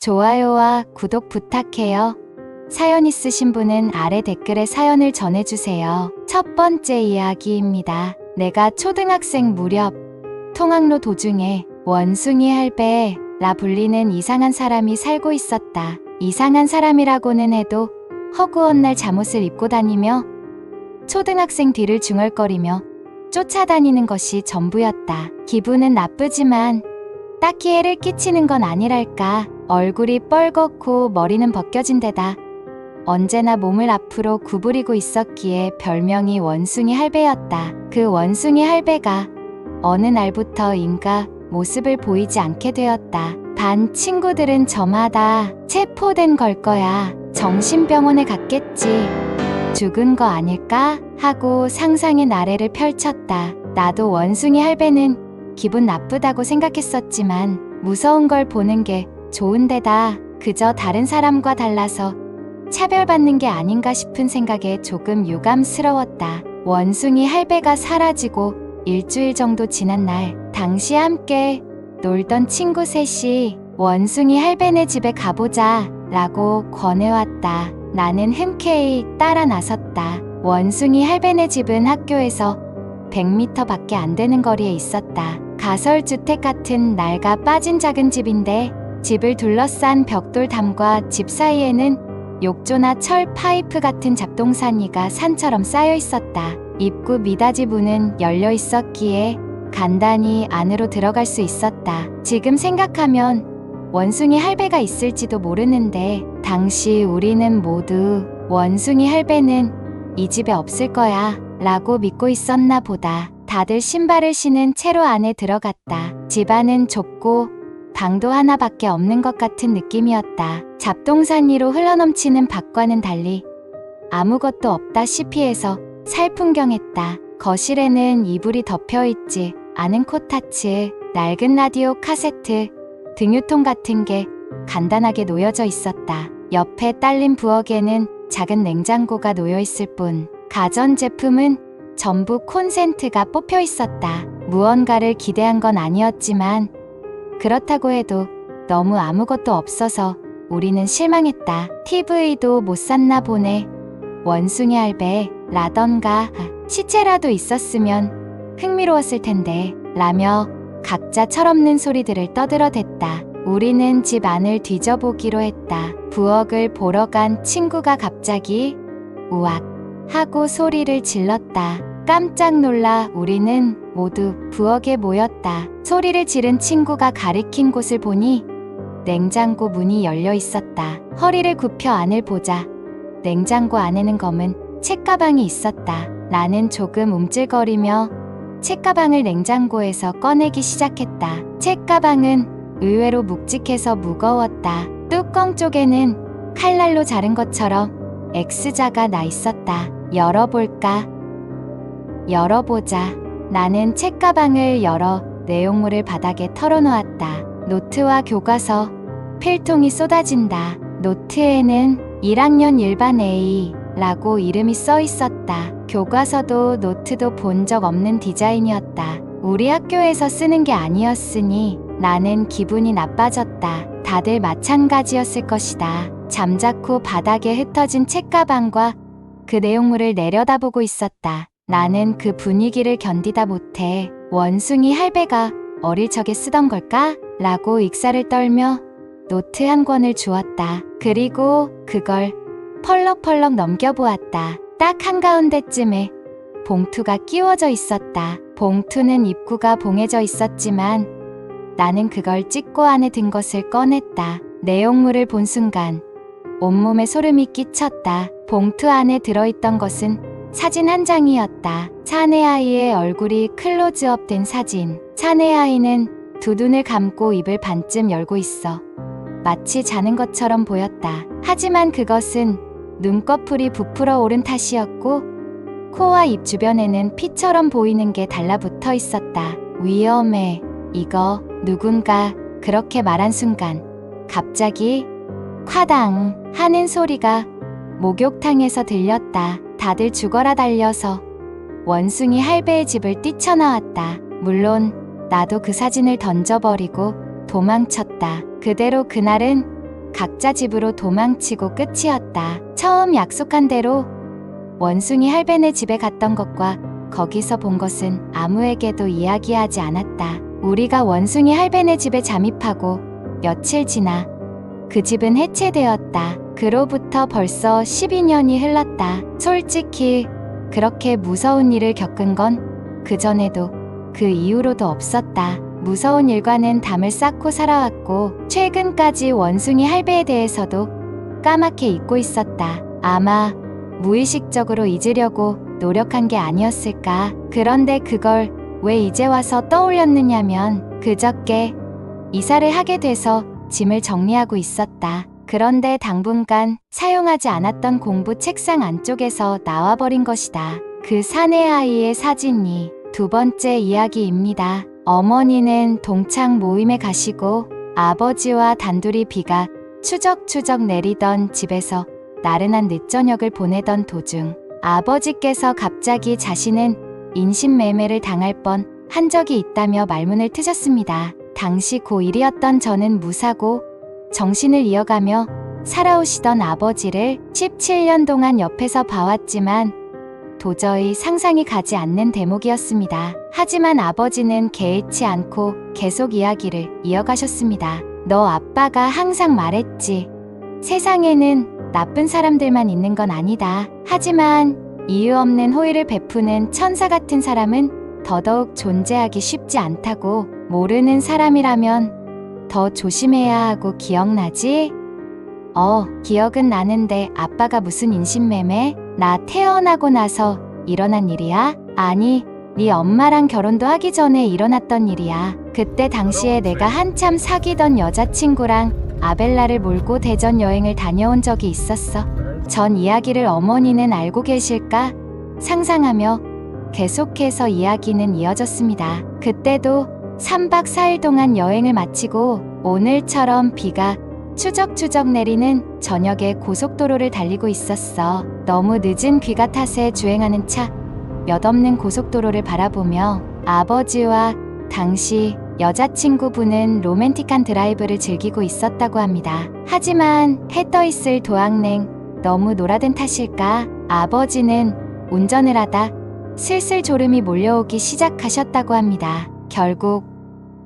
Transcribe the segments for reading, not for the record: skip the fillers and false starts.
좋아요와 구독 부탁해요. 사연 있으신 분은 아래 댓글에 사연을 전해주세요. 첫 번째 이야기입니다. 내가 초등학생 무렵 통학로 도중에 원숭이 할배라 불리는 이상한 사람이 살고 있었다. 이상한 사람이라고는 해도 허구한 날 잠옷을 입고 다니며 초등학생 뒤를 중얼거리며 쫓아다니는 것이 전부였다. 기분은 나쁘지만 딱히 해를 끼치는 건 아니랄까. 얼굴이 뻘겋고 머리는 벗겨진 데다 언제나 몸을 앞으로 구부리고 있었기에 별명이 원숭이 할배였다. 그 원숭이 할배가 어느 날부터인가 모습을 보이지 않게 되었다. 반 친구들은 저마다 체포된 걸 거야. 정신병원에 갔겠지. 죽은 거 아닐까? 하고 상상의 나래를 펼쳤다. 나도 원숭이 할배는 기분 나쁘다고 생각했었지만 무서운 걸 보는 게 좋은데다 그저 다른 사람과 달라서 차별받는 게 아닌가 싶은 생각에 조금 유감스러웠다. 원숭이 할배가 사라지고 일주일 정도 지난 날, 당시 함께 놀던 친구 셋이 원숭이 할배네 집에 가보자 라고 권해왔다. 나는 흔쾌히 따라 나섰다. 원숭이 할배네 집은 학교에서 100m 밖에 안 되는 거리에 있었다. 가설주택 같은 낡아 빠진 작은 집인데 집을 둘러싼 벽돌담과 집 사이에는 욕조나 철 파이프 같은 잡동사니가 산처럼 쌓여 있었다. 입구 미닫이 문은 열려 있었기에 간단히 안으로 들어갈 수 있었다. 지금 생각하면 원숭이 할배가 있을지도 모르는데 당시 우리는 모두 원숭이 할배는 이 집에 없을 거야 라고 믿고 있었나 보다. 다들 신발을 신은 채로 안에 들어갔다. 집안은 좁고 방도 하나밖에 없는 것 같은 느낌이었다. 잡동사니로 흘러넘치는 밖과는 달리 아무것도 없다시피 해서 살풍경했다. 거실에는 이불이 덮여있지 않은 코타츠, 낡은 라디오 카세트, 등유통 같은 게 간단하게 놓여져 있었다. 옆에 딸린 부엌에는 작은 냉장고가 놓여있을 뿐 가전제품은 전부 콘센트가 뽑혀 있었다. 무언가를 기대한 건 아니었지만 그렇다고 해도 너무 아무것도 없어서 우리는 실망했다. TV도 못 샀나 보네. 원숭이 할배라던가 시체라도 있었으면 흥미로웠을 텐데 라며 각자 철없는 소리들을 떠들어댔다. 우리는 집 안을 뒤져보기로 했다. 부엌을 보러 간 친구가 갑자기 우악 하고 소리를 질렀다. 깜짝 놀라 우리는 모두 부엌에 모였다. 소리를 지른 친구가 가리킨 곳을 보니 냉장고 문이 열려 있었다. 허리를 굽혀 안을 보자 냉장고 안에는 검은 책가방이 있었다. 나는 조금 움찔거리며 책가방을 냉장고에서 꺼내기 시작했다. 책가방은 의외로 묵직해서 무거웠다. 뚜껑 쪽에는 칼날로 자른 것처럼 X자가 나 있었다. 열어볼까? 열어보자. 나는 책가방을 열어 내용물을 바닥에 털어놓았다. 노트와 교과서, 필통이 쏟아진다. 노트에는 1학년 일반 A 라고 이름이 써 있었다. 교과서도 노트도 본 적 없는 디자인이었다. 우리 학교에서 쓰는 게 아니었으니 나는 기분이 나빠졌다. 다들 마찬가지였을 것이다. 잠자코 바닥에 흩어진 책가방과 그 내용물을 내려다보고 있었다. 나는 그 분위기를 견디다 못해 원숭이 할배가 어릴 적에 쓰던 걸까? 라고 익사를 떨며 노트 한 권을 주었다. 그리고 그걸 펄럭펄럭 넘겨보았다. 딱 한가운데쯤에 봉투가 끼워져 있었다. 봉투는 입구가 봉해져 있었지만 나는 그걸 찍고 안에 든 것을 꺼냈다. 내용물을 본 순간 온몸에 소름이 끼쳤다. 봉투 안에 들어있던 것은 사진 한 장이었다. 사내 아이의 얼굴이 클로즈업 된 사진. 사내 아이는 두 눈을 감고 입을 반쯤 열고 있어 마치 자는 것처럼 보였다. 하지만 그것은 눈꺼풀이 부풀어 오른 탓이었고 코와 입 주변에는 피처럼 보이는 게 달라붙어 있었다. 위험해. 이거 누군가 그렇게 말한 순간 갑자기 콰당 하는 소리가 목욕탕에서 들렸다. 다들 죽어라 달려서 원숭이 할배의 집을 뛰쳐나왔다. 물론 나도 그 사진을 던져버리고 도망쳤다. 그대로 그날은 각자 집으로 도망치고 끝이었다. 처음 약속한 대로 원숭이 할배네 집에 갔던 것과 거기서 본 것은 아무에게도 이야기하지 않았다. 우리가 원숭이 할배네 집에 잠입하고 며칠 지나 그 집은 해체되었다. 그로부터 벌써 12년이 흘렀다. 솔직히 그렇게 무서운 일을 겪은 건 그전에도 그 이후로도 없었다. 무서운 일과는 담을 쌓고 살아왔고 최근까지 원숭이 할배에 대해서도 까맣게 잊고 있었다. 아마 무의식적으로 잊으려고 노력한 게 아니었을까. 그런데 그걸 왜 이제 와서 떠올렸느냐면 그저께 이사를 하게 돼서 짐을 정리하고 있었다. 그런데 당분간 사용하지 않았던 공부 책상 안쪽에서 나와버린 것이다. 그 사내 아이의 사진이 두 번째 이야기입니다. 어머니는 동창 모임에 가시고 아버지와 단둘이 비가 추적추적 내리던 집에서 나른한 늦저녁을 보내던 도중 아버지께서 갑자기 자신은 인신매매를 당할 뻔 한 적이 있다며 말문을 트셨습니다. 당시 고1이었던 저는 무사고 정신을 이어가며 살아오시던 아버지를 17년 동안 옆에서 봐왔지만 도저히 상상이 가지 않는 대목이었습니다. 하지만 아버지는 개의치 않고 계속 이야기를 이어가셨습니다. 너 아빠가 항상 말했지. 세상에는 나쁜 사람들만 있는 건 아니다. 하지만 이유 없는 호의를 베푸는 천사 같은 사람은 더더욱 존재하기 쉽지 않다고. 모르는 사람이라면 더 조심해야 하고. 기억나지? 기억은 나는데 아빠가 무슨 인신매매? 나 태어나고 나서 일어난 일이야? 아니, 네 엄마랑 결혼도 하기 전에 일어났던 일이야. 그때 당시에 내가 한참 사귀던 여자친구랑 아벨라를 몰고 대전 여행을 다녀온 적이 있었어. 전 이야기를 어머니는 알고 계실까 상상하며 계속해서 이야기는 이어졌습니다. 그때도 3박 4일 동안 여행을 마치고 오늘처럼 비가 추적추적 내리는 저녁에 고속도로를 달리고 있었어. 너무 늦은 귀가 탓에 주행하는 차 몇 없는 고속도로를 바라보며 아버지와 당시 여자친구분은 로맨틱한 드라이브를 즐기고 있었다고 합니다. 하지만 해 떠있을 도학냉 너무 놀아든 탓일까 아버지는 운전을 하다 슬슬 졸음이 몰려오기 시작하셨다고 합니다. 결국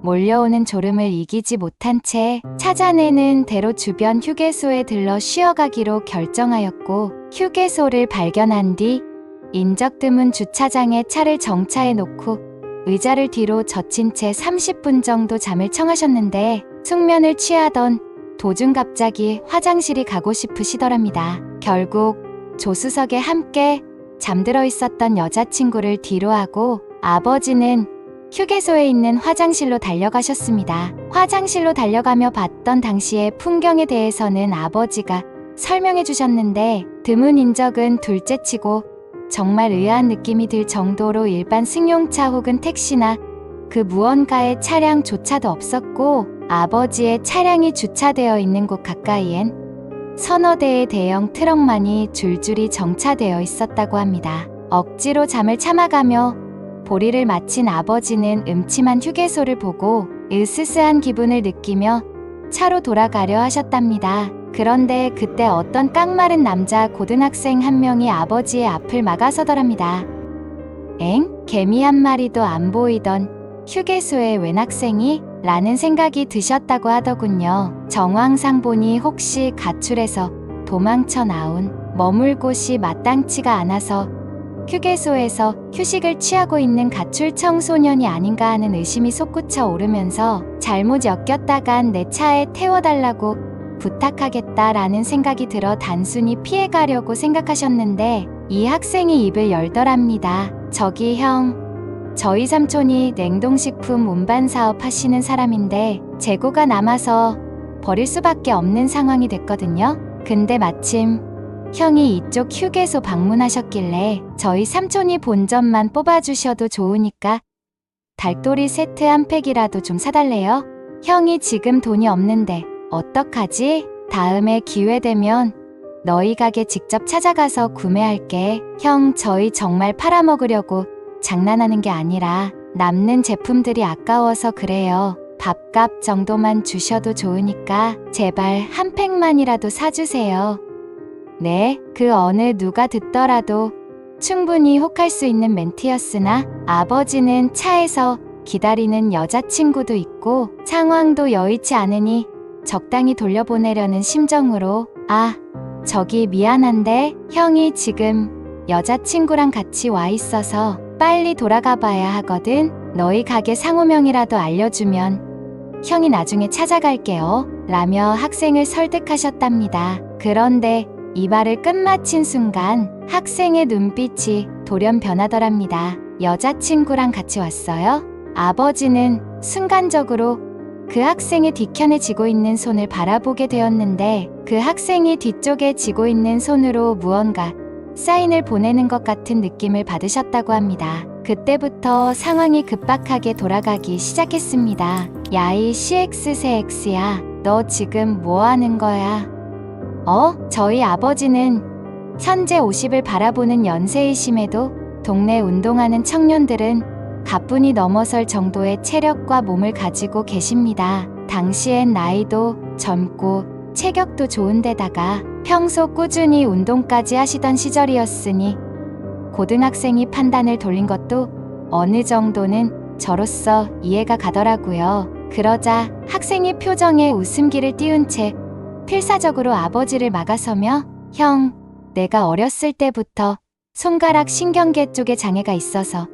몰려오는 졸음을 이기지 못한 채 찾아내는 대로 주변 휴게소에 들러 쉬어가기로 결정하였고 휴게소를 발견한 뒤 인적 드문 주차장에 차를 정차해 놓고 의자를 뒤로 젖힌 채 30분 정도 잠을 청하셨는데 숙면을 취하던 도중 갑자기 화장실이 가고 싶으시더랍니다. 결국 조수석에 함께 잠들어 있었던 여자친구를 뒤로 하고 아버지는 휴게소에 있는 화장실로 달려가셨습니다. 화장실로 달려가며 봤던 당시의 풍경에 대해서는 아버지가 설명해 주셨는데 드문 인적은 둘째치고 정말 의아한 느낌이 들 정도로 일반 승용차 혹은 택시나 그 무언가의 차량조차도 없었고 아버지의 차량이 주차되어 있는 곳 가까이엔 서너 대의 대형 트럭만이 줄줄이 정차되어 있었다고 합니다. 억지로 잠을 참아가며 보리를 마친 아버지는 음침한 휴게소를 보고 으스스한 기분을 느끼며 차로 돌아가려 하셨답니다. 그런데 그때 어떤 깡마른 남자 고등학생 한 명이 아버지의 앞을 막아서더랍니다. 엥? 개미 한 마리도 안 보이던 휴게소에 웬 학생이? 라는 생각이 드셨다고 하더군요. 정황상 보니 혹시 가출해서 도망쳐 나온 머물 곳이 마땅치가 않아서 휴게소에서 휴식을 취하고 있는 가출 청소년이 아닌가 하는 의심이 솟구쳐 오르면서 잘못 엮였다간 내 차에 태워달라고 부탁하겠다라는 생각이 들어 단순히 피해가려고 생각하셨는데 이 학생이 입을 열더랍니다. 저기 형, 저희 삼촌이 냉동식품 운반 사업 하시는 사람인데 재고가 남아서 버릴 수밖에 없는 상황이 됐거든요. 근데 마침 형이 이쪽 휴게소 방문하셨길래 저희 삼촌이 본점만 뽑아주셔도 좋으니까 닭도리 세트 한 팩이라도 좀 사달래요? 형이 지금 돈이 없는데 어떡하지? 다음에 기회되면 너희 가게 직접 찾아가서 구매할게. 형, 저희 정말 팔아먹으려고 장난하는 게 아니라 남는 제품들이 아까워서 그래요. 밥값 정도만 주셔도 좋으니까 제발 한 팩만이라도 사주세요. 네, 그 어느 누가 듣더라도 충분히 혹할 수 있는 멘트였으나 아버지는 차에서 기다리는 여자친구도 있고 상황도 여의치 않으니 적당히 돌려보내려는 심정으로 저기 미안한데 형이 지금 여자친구랑 같이 와 있어서 빨리 돌아가 봐야 하거든. 너희 가게 상호명이라도 알려주면 형이 나중에 찾아갈게요. 라며 학생을 설득하셨답니다. 그런데 이 말을 끝마친 순간 학생의 눈빛이 돌연 변하더랍니다. 여자친구랑 같이 왔어요? 아버지는 순간적으로 그 학생의 뒤편에 쥐고 있는 손을 바라보게 되었는데 그 학생이 뒤쪽에 쥐고 있는 손으로 무언가 사인을 보내는 것 같은 느낌을 받으셨다고 합니다. 그때부터 상황이 급박하게 돌아가기 시작했습니다. 야이 CX세 X야, 너 지금 뭐 하는 거야? 저희 아버지는 현재 50을 바라보는 연세이심에도 동네 운동하는 청년들은 가뿐히 넘어설 정도의 체력과 몸을 가지고 계십니다. 당시엔 나이도 젊고 체격도 좋은데다가 평소 꾸준히 운동까지 하시던 시절이었으니 고등학생이 판단을 돌린 것도 어느 정도는 저로서 이해가 가더라고요. 그러자 학생이 표정에 웃음기를 띄운 채 필사적으로 아버지를 막아서며 형, 내가 어렸을 때부터 손가락 신경계 쪽에 장애가 있어서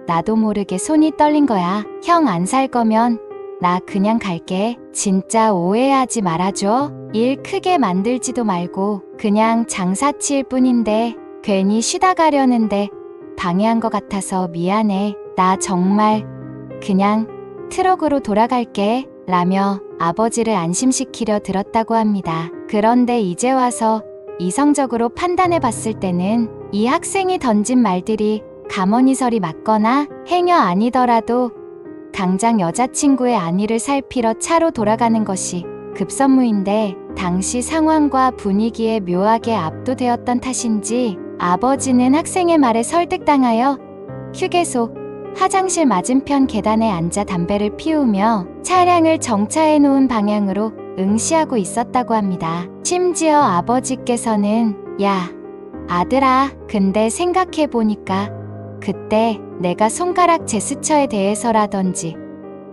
나도 모르게 손이 떨린 거야. 형 안 살 거면 나 그냥 갈게. 진짜 오해하지 말아줘. 일 크게 만들지도 말고 그냥 장사치일 뿐인데 괜히 쉬다 가려는데 방해한 것 같아서 미안해. 나 정말 그냥 트럭으로 돌아갈게. 라며 아버지를 안심시키려 들었다고 합니다. 그런데 이제 와서 이성적으로 판단해 봤을 때는 이 학생이 던진 말들이 가머니설이 맞거나 행여 아니더라도 당장 여자친구의 안위를 살피러 차로 돌아가는 것이 급선무인데 당시 상황과 분위기에 묘하게 압도되었던 탓인지 아버지는 학생의 말에 설득당하여 휴게소 화장실 맞은편 계단에 앉아 담배를 피우며 차량을 정차해 놓은 방향으로 응시하고 있었다고 합니다. 심지어 아버지께서는 야, 아들아, 근데 생각해보니까 그때 내가 손가락 제스처에 대해서라든지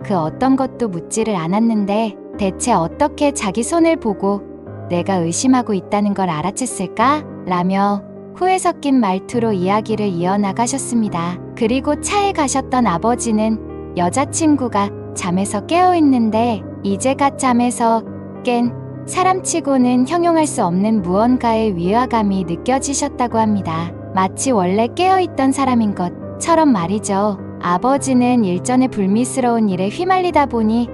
그 어떤 것도 묻지를 않았는데 대체 어떻게 자기 손을 보고 내가 의심하고 있다는 걸 알아챘을까? 라며 후회 섞인 말투로 이야기를 이어나가셨습니다. 그리고 차에 가셨던 아버지는 여자친구가 잠에서 깨어있는데 이제가 잠에서 깬 사람치고는 형용할 수 없는 무언가의 위화감이 느껴지셨다고 합니다. 마치 원래 깨어있던 사람인 것처럼 말이죠. 아버지는 일전에 불미스러운 일에 휘말리다 보니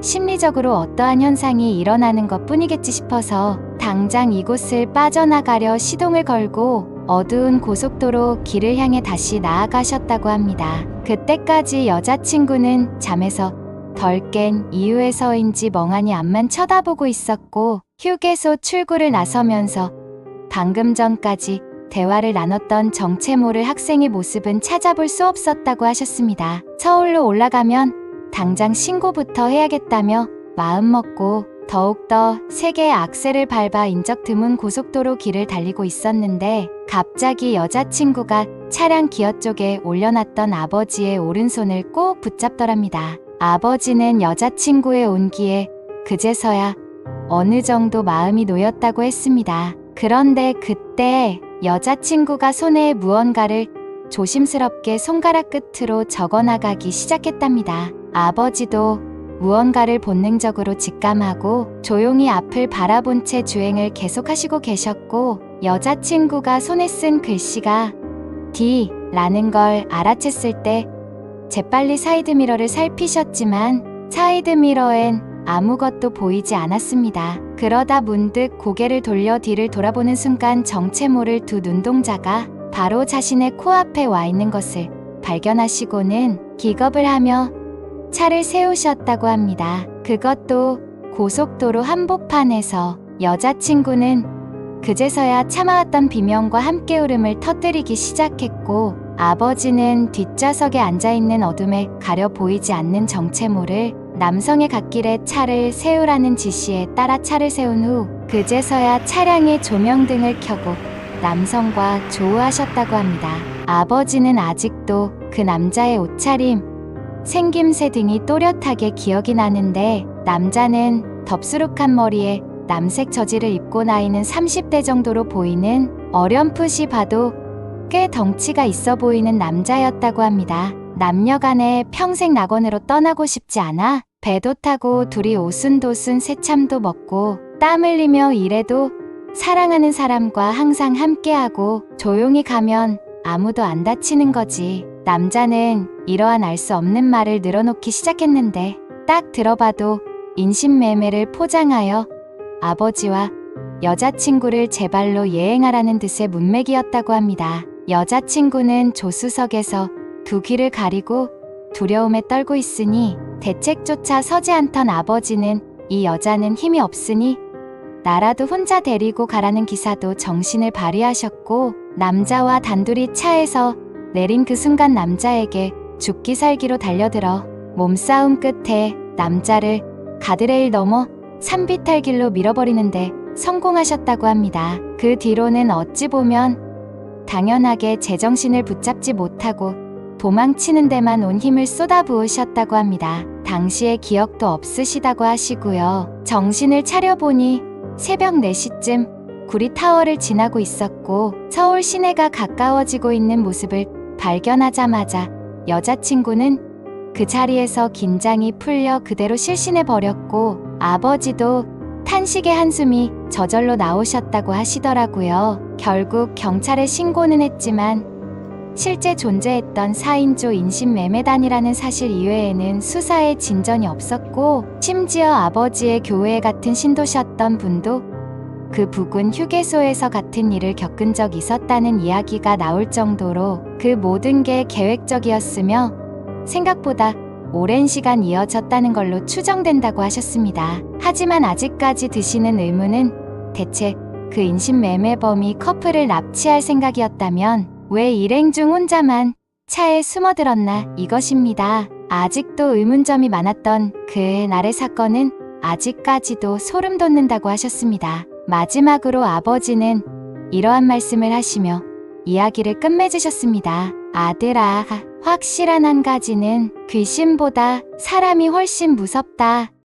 심리적으로 어떠한 현상이 일어나는 것 뿐이겠지 싶어서 당장 이곳을 빠져나가려 시동을 걸고 어두운 고속도로 길을 향해 다시 나아가셨다고 합니다. 그때까지 여자친구는 잠에서 덜 깬 이유에서인지 멍하니 앞만 쳐다보고 있었고 휴게소 출구를 나서면서 방금 전까지 대화를 나눴던 정체 모를 학생의 모습은 찾아볼 수 없었다고 하셨습니다. 서울로 올라가면 당장 신고부터 해야겠다며 마음먹고 더욱더 세게 악셀을 밟아 인적 드문 고속도로 길을 달리고 있었는데 갑자기 여자친구가 차량 기어 쪽에 올려놨던 아버지의 오른손을 꼭 붙잡더랍니다. 아버지는 여자친구의 온기에 그제서야 어느 정도 마음이 놓였다고 했습니다. 그런데 그때 여자친구가 손에 무언가를 조심스럽게 손가락 끝으로 적어나가기 시작했답니다. 아버지도 무언가를 본능적으로 직감하고 조용히 앞을 바라본 채 주행을 계속하시고 계셨고 여자친구가 손에 쓴 글씨가 D라는 걸 알아챘을 때 재빨리 사이드미러를 살피셨지만 사이드미러엔 아무것도 보이지 않았습니다. 그러다 문득 고개를 돌려 뒤를 돌아보는 순간 정체 모를 두 눈동자가 바로 자신의 코앞에 와 있는 것을 발견하시고는 기겁을 하며 차를 세우셨다고 합니다. 그것도 고속도로 한복판에서. 여자친구는 그제서야 참아왔던 비명과 함께 울음을 터뜨리기 시작했고 아버지는 뒷좌석에 앉아있는 어둠에 가려 보이지 않는 정체 모를 남성의 갓길에 차를 세우라는 지시에 따라 차를 세운 후 그제서야 차량의 조명등을 켜고 남성과 조우하셨다고 합니다. 아버지는 아직도 그 남자의 옷차림, 생김새 등이 또렷하게 기억이 나는데 남자는 덥수룩한 머리에 남색 저지를 입고 나이는 30대 정도로 보이는 어렴풋이 봐도 꽤 덩치가 있어 보이는 남자였다고 합니다. 남녀간에 평생 낙원으로 떠나고 싶지 않아 배도 타고 둘이 오순도순 새참도 먹고 땀 흘리며 일해도 사랑하는 사람과 항상 함께하고 조용히 가면 아무도 안 다치는 거지. 남자는 이러한 알 수 없는 말을 늘어놓기 시작했는데 딱 들어봐도 인신매매를 포장하여 아버지와 여자친구를 제 발로 예행하라는 뜻의 문맥이었다고 합니다. 여자친구는 조수석에서 두 귀를 가리고 두려움에 떨고 있으니 대책조차 서지 않던 아버지는 이 여자는 힘이 없으니 나라도 혼자 데리고 가라는 기사도 정신을 발휘하셨고 남자와 단둘이 차에서 내린 그 순간 남자에게 죽기 살기로 달려들어 몸싸움 끝에 남자를 가드레일 넘어 산비탈길로 밀어버리는데 성공하셨다고 합니다. 그 뒤로는 어찌 보면 당연하게 제정신을 붙잡지 못하고 도망치는 데만 온 힘을 쏟아부으셨다고 합니다. 당시에 기억도 없으시다고 하시고요. 정신을 차려보니 새벽 4시쯤 구리타워를 지나고 있었고 서울 시내가 가까워지고 있는 모습을 발견하자마자 여자친구는 그 자리에서 긴장이 풀려 그대로 실신해 버렸고 아버지도 탄식의 한숨이 저절로 나오셨다고 하시더라고요. 결국 경찰에 신고는 했지만 실제 존재했던 4인조 인신매매단이라는 사실 이외에는 수사에 진전이 없었고 심지어 아버지의 교회 같은 신도셨던 분도 그 부근 휴게소에서 같은 일을 겪은 적 있었다는 이야기가 나올 정도로 그 모든 게 계획적이었으며 생각보다 오랜 시간 이어졌다는 걸로 추정된다고 하셨습니다. 하지만 아직까지 드시는 의문은 대체 그 인신매매범이 커플을 납치할 생각이었다면 왜 일행 중 혼자만 차에 숨어들었나 이것입니다. 아직도 의문점이 많았던 그날의 사건은 아직까지도 소름 돋는다고 하셨습니다. 마지막으로 아버지는 이러한 말씀을 하시며 이야기를 끝맺으셨습니다. 아들아, 확실한 한 가지는 귀신보다 사람이 훨씬 무섭다.